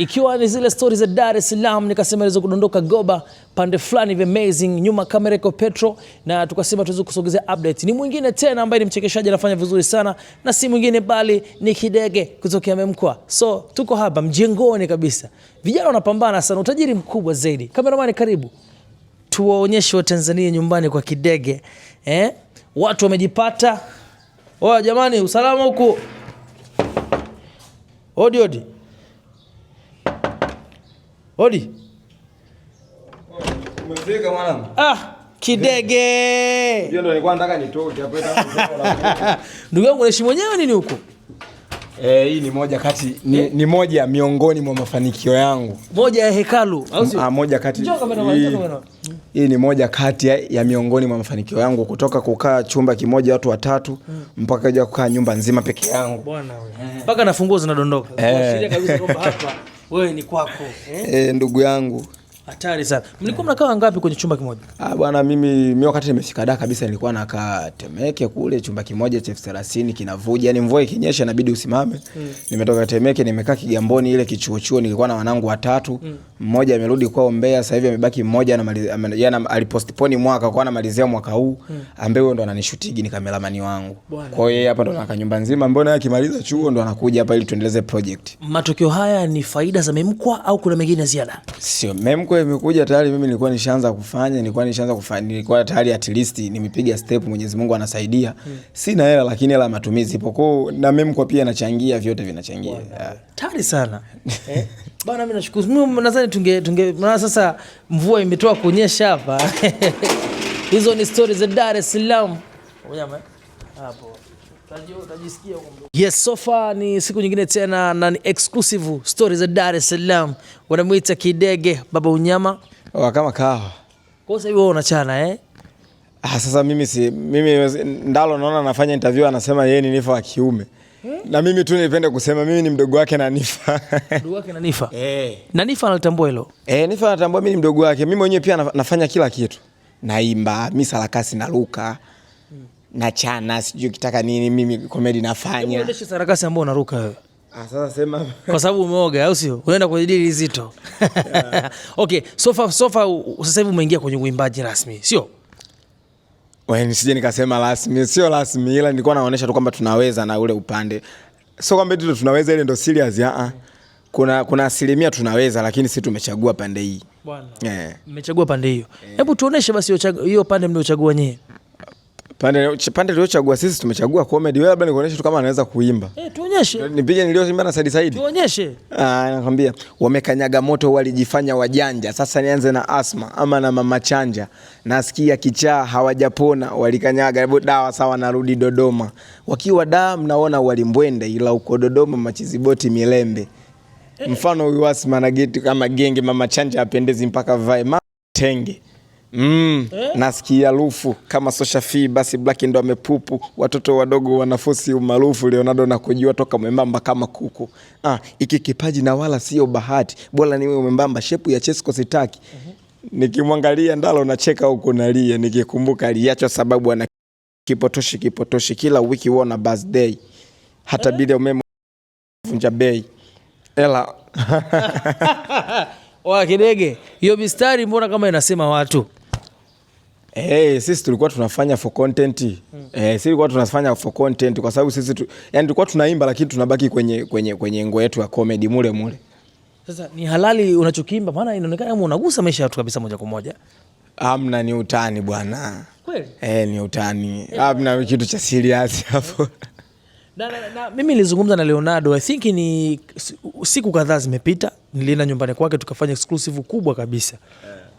Ikiwa ni zile stories za Dar es Salaam, nikasema niweze kudondoka Goba pande fulani vya amazing, nyuma kamera iko Petro, na tukasema tuweze kusogezea update. Ni mwingine tena ambaye ni mchekeshaji, anafanya vizuri sana, na si mwingine bali ni Kidege kutokea Memkwa. So tuko hapa mjengoni kabisa, vijana wanapambana sana, utajiri mkubwa zaidi. Kameramani, karibu tuwaonyeshe wa Tanzania nyumbani kwa Kidege. Watu wamejipata. Oya jamani, usalama huku. Odi odi. Odi. Umefika mwanangu? Kidege. Ndio nilikuwa nataka nitoke hapo hata. Ndugu yangu unaishi mwenyewe nini huko? Hii ni moja kati ni moja miongoni mwa mafanikio yangu. Moja ya hekalu, au sio? Moja kati. Hii ni moja kati ya miongoni mwa mafanikio yangu, kutoka kukaa chumba kimoja watu watatu mpaka kuja kukaa nyumba nzima peke yangu. Bwana wewe. Mpaka na funguo zinadondoka. Kuashiria kabisa kwamba hapa wewe ni kwako. Ndugu yangu. Hatari sana. Mlikuwa mnakaa ngapi kwenye chumba kimoja? Bwana mimi wakati nimefika Dar kabisa nilikuwa nakaa Temeke kule chumba kimoja cha 30 kinavuja. Yaani mvua ikinyesha inabidi usimame. Nimetoka Temeke nimekaa Kigamboni ile kichuo nilikuwa na wanangu watatu. Mmoja amerudi kwao Mbeya, sasa hivi amebaki mmoja yana alipostpone mwaka kwa anamalizia mwaka huu, ambaye huyo ndo ananishutigi ni kameramani wangu. Kwa hiyo hapa ndo nakaa nyumba nzima, mbona akimaliza chuo ndo anakuja hapa ili tuendeleze project. Matokeo haya ni faida za Memkwa au kuna mengine ziada? Sio Memkwa imekuja tayari, mimi nilikuwa nishaanza kufanya, nilikuwa tayari at least nimepiga step, Mwenyezi Mungu anasaidia. Sina hela lakini hela matumizi ipo. Kwa na Memkwa pia inachangia, vyote vinachangia. Tayari sana. Bana mimi nashukuru. Mimi nadhani na sasa mvua imetoa kunyesha hapa. Hizo ni stories za Dar es Salaam. Hapo. Utajisikia huko. Yes, so far ni siku nyingine tena na ni exclusive stories za Dar es Salaam. Wanamuita Kidege, baba unyama. Kama kawa. Kwa sasa hivi wewe unachana Sasa mimi Ndalo naona anafanya interview anasema yeye ni Nifa wa kiume. Na mimi tu nipende kusema mimi ni mdogo wake na Nifa. Mdogo wake na Nifa? Na Nifa anatambua hilo? Nifa anatambua mimi ni mdogo wake. Mimi mwenyewe pia nafanya kila kitu. Naimba, mimi sarakasi na ruka. Na chana, sijui kitaka nini, mimi comedy nafanya. Unaendesha sarakasi ambao unaruka wewe? Sasa sema. Kwa sababu umeoga au sio? Unaenda kwenye dili zito. Okay, so far sasa hivi umeingia kwenye uimbaji rasmi, sio? Nisije nikasema rasmi, sio rasmi, ila nilikuwa naonyesha tu kwamba tunaweza na ule upande. Sio kwamba ndio tunaweza, ile ndio serious Kuna asilimia tunaweza, lakini sisi tumechagua pande hii. Bwana. Mmechagua pande hiyo. Hebu tuoneshe basi hiyo pande mliochagua nyewe. Pande tuliochagua sisi tumechagua comedy. Wewe labda nikuonyeshe tu kama anaweza kuimba. Tuonyeshe. Nipige nilioimba na Said. Tuonyeshe. Nakwambia wamekanyaga moto walijifanya wajanja. Sasa nianze na Asma ama na Mama Chanja. Nasikia kichaa hawajapona, walikanyaga dawa sawa narudi Dodoma. Wakiwa Dar mnaona walimbwende, ila uko Dodoma machiziboti milembe. Mfano huyu Asma na geti kama genge, Mama Chanja apendezi mpaka vae tenge. Nasikia lufu kama Soshafi, basi Black ndo amepupu. Watoto wadogo wanafosi umaarufu, Leonardo na kujua toka mwembamba kama kuku. Iki kipaji na wala sio bahati, bora niwe mwembamba, shepu ya Chesco sitaki. Nikimwangalia Ndalo nacheka huko nalia, nikikumbuka aliachwa sababu ana kipotoshi kila wiki huona birthday. Hata bila umeme vunja bei. Ela. Kidege, hiyo mistari mbona kama inasema watu? Sisi tulikuwa tunafanya for content. Sisi tulikuwa tunafanya for content kwa sababu sisi yani tulikuwa tunaimba lakini tunabaki kwenye ngo yetu ya comedy mule. Sasa ni halali unachokiimba, maana inaonekana kama unagusa maisha ya watu kabisa moja kwa moja. Hamna, ni utani bwana. Kweli? Ni utani. Hamna kitu cha serious hapo. Na mimi nilizungumza na Leonardo, I think ni siku kadhaa zimepita, nilienda nyumbani kwake tukafanya exclusive kubwa kabisa.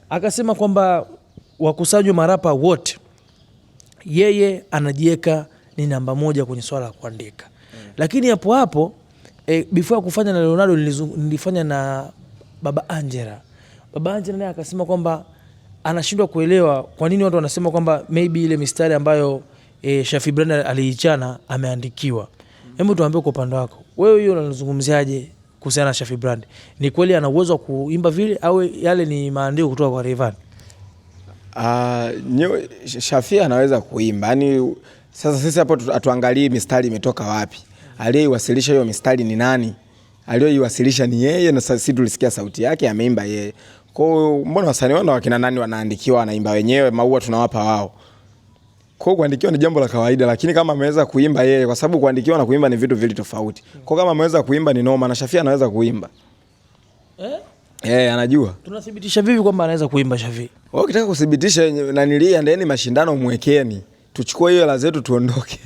Akasema kwamba wakusanywe marapa wote, yeye anajiweka ni namba moja kwenye swala la kuandika. Lakini hapo before ya kufanya na Leonardo nilifanya na Baba Angela. Baba Angela naye akasema kwamba anashindwa kuelewa kwa nini watu wanasema kwamba maybe ile mistari ambayo Shafi Brand aliichana ameandikiwa. Hebu tuambie kwa upande wako, wewe hiyo unazungumziaje kuhusiana na Shafi Brand? Ni kweli ana uwezo wa kuimba vile au yale ni maandiko kutoka kwa Rayvanny? Shafi anaweza kuimba. Yaani sasa sisi hapo atuangalie mistari imetoka wapi. Aliyeiwasilisha hiyo mistari ni nani? aliyoiwasilisha ni yeye, na sisi tulisikia sauti yake, ameimba yeye. Kwa hiyo mbona wasanii wana wakina nani wanaandikiwa wanaimba wenyewe, maua tunawapa wao. Kwa hiyo kuandikiwa ni jambo la kawaida, lakini kama ameweza kuimba yeye, kwa sababu kuandikiwa na kuimba ni vitu vili tofauti. Kwa kama ameweza kuimba ni noma, na Shafii anaweza kuimba. Anajua. Tunathibitisha vipi kwamba anaweza kuimba Shafii? Wewe ukitaka kuthibitisha na nilia ndeni mashindano mwekeni. Tuchukue hiyo hela zetu tuondoke.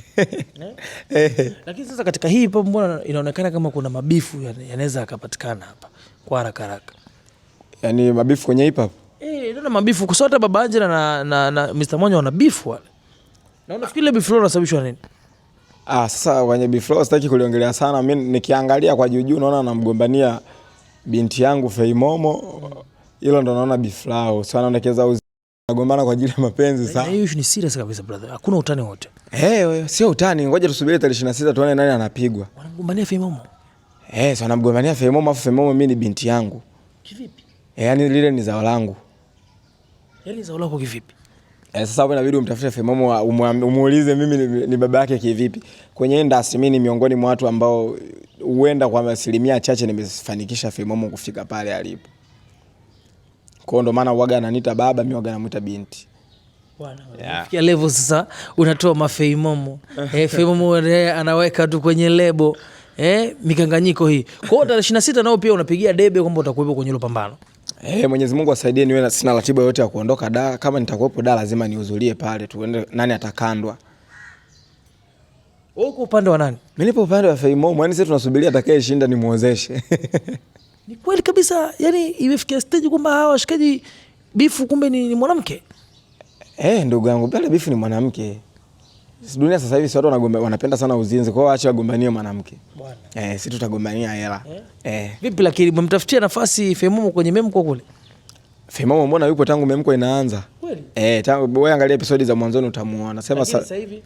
Lakini sasa katika hii hip hop mbona inaonekana kama kuna mabifu yanaweza yakapatikana hapa kwa haraka haraka. Yaani mabifu kwenye hip hop? Ndio mabifu kwa sababu Baba Angela na Mr. Monyo wana beef wale. Na unafikiri beef flow inasababishwa nini? Sasa kwenye beef flow sitaki kuliongelea sana. Mimi nikiangalia kwa juu naona anamgombania binti yangu Feimomo. Hilo ndo naona beef flow. Sio anaonekeza nagombana kwa ajili ya mapenzi sana. Hiyo ni serious kabisa brother. Hakuna utani wote. Sio utani. Ngoja tusubiri tarehe 26 tuone nani anapigwa. Wanagombania Feimomo. Sio wanamgombania Feimomo, afu Feimomo mimi ni binti yangu. Kivipi? Yaani lile ni zao langu. Yaani zao lako kivipi? Sasa hapo inabidi umtafute Feimomo umuulize mimi ni baba yake kivipi. Kwenye industry mimi ni miongoni mwa watu ambao huenda kwa asilimia chache nimefanikisha Feimomo kufika pale alipo. Kwa ndo maana uwaga ananiita baba, mimi uwaga namuita binti. Bwana, unafikia level sasa unatoa mafeimomo. Feimomo anaweka tu kwenye lebo. Mikanganyiko hii. Kwa hiyo tarehe 26 nao pia unapigia debe kwamba utakuwepo kwenye hilo pambano. Mwenyezi Mungu asaidie niwe sina ratiba yote ya kuondoka Dar. Kama nitakuwepo Dar lazima nihudhurie pale tuende nani atakandwa. Wewe uko upande wa nani? Mimi nipo upande wa Feimomo, yani sisi tunasubiria atakayeshinda nimuozeshe. Ni kweli kabisa, yani imefikia stage kwamba hawa washikaji bifu kumbe ni mwanamke. Ndugu yangu, pale bifu ni mwanamke. Dunia sasa hivi watu wanapenda sana uzinzi, kwa hiyo acha wagombanie mwanamke. Bwana. Sisi tutagombania hela. Vipi lakini mmemtafutia nafasi Feimomo kwenye Memko kule? Feimomo mbona yupo tangu Memko inaanza? Kweli? Tangu wewe angalia episode za mwanzoni utamuona. Sema sasa hivi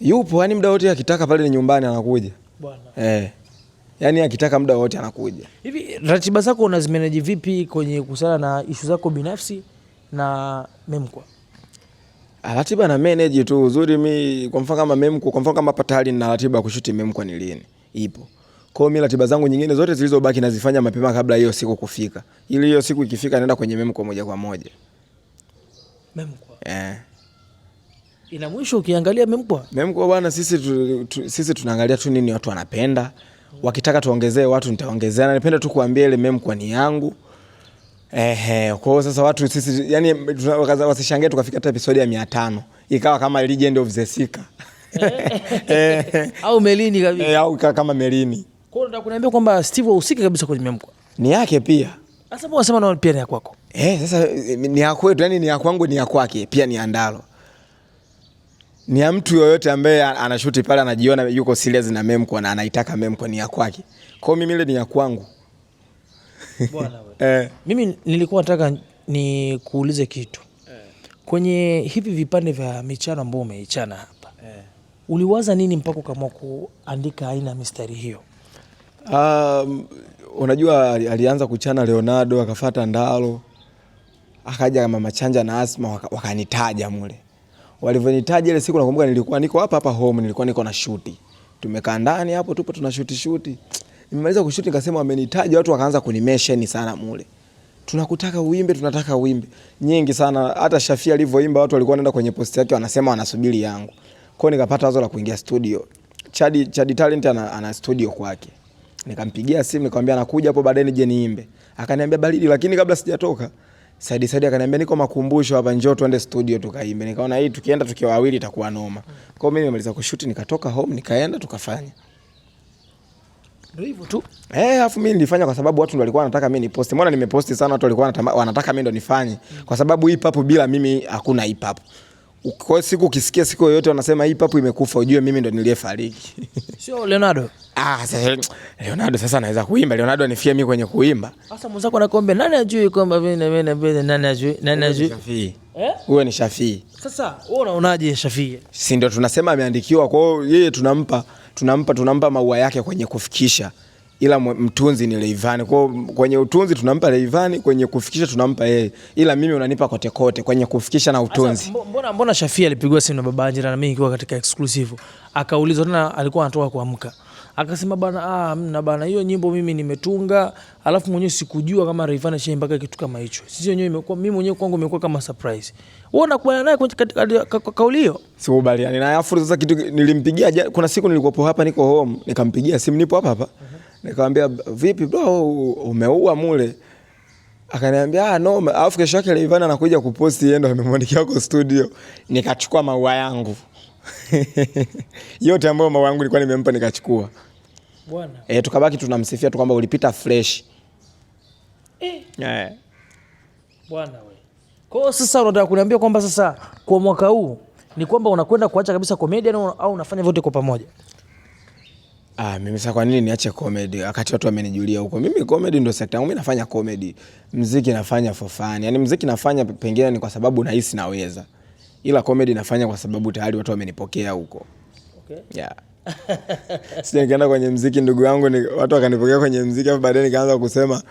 yupo, yani muda wote akitaka pale ni nyumbani anakuja. Bwana. Yani akitaka muda wote anakuja. Hivi ratiba zako unazimanage vipi kwenye kusala na issue zako binafsi na Memko? Ratiba na manage tu uzuri. Mi kwa mfano kama Memko, kwa mfano kama hapa tayari na ratiba ya kushuti Memko ni lini ipo. Kwa hiyo mimi ratiba zangu nyingine zote zilizobaki nazifanya mapema kabla hiyo siku kufika, ili hiyo siku ikifika naenda kwenye Memko moja kwa moja. Memko ina mwisho. Ukiangalia Memko bwana, sisi tunaangalia tu nini watu wanapenda. Wakitaka tuongezee watu nitaongezea, na nipenda tu kuambia ile Memko ni yangu. Kwa hiyo sasa watu sisi yani wasishangae tukafika hata episode ya 500 ikawa kama Legend of the Sika. Au Melini kabisa. Au kama Melini. Kwa hiyo nataka kuniambia kwamba Steve husika kabisa kwenye Memko. Ni yake pia. Sasa mbona unasema na pia ni ya kwako? Sasa ni ya kwetu, yani ni ya kwangu, ni ya kwake, pia ni Andalo. Ni ya mtu yoyote ambaye anashuti pale anajiona yuko serious na Memko na anaitaka Memko, ni ya kwake. Kwa hiyo mimi ile ni ya kwangu. Bwana wewe. Mimi nilikuwa nataka ni kuulize kitu. Kwenye hivi vipande vya michano ambao umeichana hapa. Uliwaza nini mpaka ukaamua kuandika aina ya mistari hiyo? Unajua alianza kuchana Leonardo, akafuata Ndalo, akaja Mama Chanja na Asma wakanitaja mule. Walivyonitaja ile siku nakumbuka nilikuwa niko hapa home, nilikuwa niko na shoot. Tumekaa ndani hapo tupo tuna shoot. Nimemaliza kushoot nikasema wamenitaja, watu wakaanza kunimention sana mule. Tunakutaka uimbe, tunataka uimbe. Nyingi sana, hata Shafii alivyoimba watu walikuwa wanaenda kwenye post yake wanasema wanasubiri yangu. Kwa hiyo nikapata wazo la kuingia studio. Chadi Talent ana studio kwake. Nikampigia simu nikamwambia nakuja hapo baadaye nije niimbe. Akaniambia baridi, lakini kabla sijatoka Saidi akaniambia niko makumbusho hapa, njoo tuende studio tukaimbe. Nikaona hii tukienda tukiwa wawili itakuwa noma. Kwa hiyo mimi nimemaliza kushoot nikatoka home nikaenda tukafanya. Ndio hivyo tu. Alafu mimi nilifanya kwa sababu watu walikuwa wanataka mimi niposte. Mbona nimeposti sana, watu walikuwa wanataka mimi ndo nifanye. Kwa sababu hip hop bila mimi hakuna hip hop. Kwa siku ukisikia siku yoyote wanasema hip hop imekufa, ujue mimi ndo niliyefariki. Sio Leonardo. Sasa Leonardo sasa anaweza kuimba. Leonardo anifia mimi kwenye kuimba. Sasa mwenzako anakuambia nani ajui kwamba mimi nani ajui? Shafii. Huyo ni Shafii. Sasa wewe unaonaje Shafii? Si ndio tunasema ameandikiwa, kwa hiyo yeye tunampa maua yake kwenye kufikisha. Ila mtunzi ni Rayvanny. Kwenye utunzi tunampa Rayvanny, kwenye kufikisha tunampa yeye. Ila mimi unanipa kote kote kwenye kufikisha na utunzi. Mbona Shafii alipigwa simu na Baba Angela na mimi nikiwa katika exclusive. Akaulizwa tena alikuwa anatoka kuamka. Akasema bana, mna bana, hiyo nyimbo mimi nimetunga, alafu mwenyewe sikujua kama Rayvanny ashaimba kitu kama hicho. Sisi wenyewe imekuwa, mimi mwenyewe kwangu imekuwa kama surprise. Wewe unakubaliana naye katika kauli hiyo? Sikubaliani naye. Afu sasa kitu nilimpigia, kuna siku nilikuwa hapa niko home, nikampigia simu, nipo hapa. Nikamwambia vipi bro, umeua mule? Akaniambia no. Alafu kesho yake Rayvanny anakuja kuposti yeye ndo amemwandikia kwa studio. Nikachukua maua yangu. Yote ambayo maua yangu nilikuwa nimempa nikachukua. Bwana. Tukabaki tunamsifia tu kwamba ulipita fresh. Bwana we. Kwa hiyo sasa unataka kuniambia kwamba sasa kwa mwaka huu ni kwamba unakwenda kuacha kabisa comedy au unafanya vyote kwa pamoja? Mimi sasa kwa nini niache comedy wakati watu wamenijulia huko? Mimi comedy ndio sekta yangu, mimi nafanya comedy. Muziki nafanya for fun. Yaani muziki nafanya pengine ni kwa sababu nahisi naweza. Ila comedy nafanya kwa sababu tayari watu wamenipokea huko. Okay. Yeah. Sija nikaenda kwenye muziki ndugu yangu watu wakanipokea kwenye muziki afu baadaye nikaanza kusema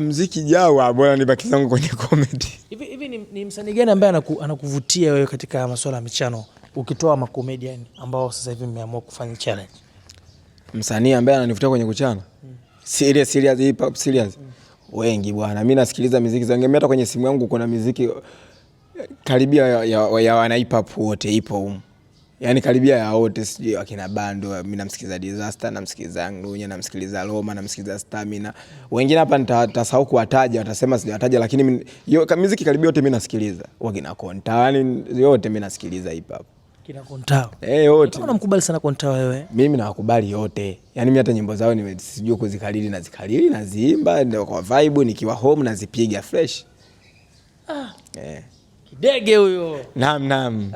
muziki jao bora nibaki zangu kwenye comedy. Hivi ni msanii gani ambaye anakuvutia wewe katika masuala ya michano ukitoa makomedian ambao sasa hivi mmeamua kufanya challenge? Msanii ambaye ananivutia kwenye kuchana? Serious hip hop serious. Wengi bwana. Mimi nasikiliza muziki zangu. Mimi hata kwenye simu yangu kuna muziki karibia ya wana hip hop wote ipo. Yaani karibia ya wote, sijui akina Bando, mimi namsikiliza Disaster, namsikiliza Nglunya, namsikiliza Roma, namsikiliza Stamina. Wengine hapa nitasahau kuwataja, watasema sijawataja, lakini muziki karibia yote mimi nasikiliza. Wakina Konta, yani yote mimi nasikiliza hip hop. Kina Konta. Yote. Unamkubali sana Konta wewe? Mimi nawakubali yote. Yaani mimi hata nyimbo zao sijui kuzikariri naziimba ndio kwa vibe, nikiwa home nazipiga fresh. Kidege huyo. Naam.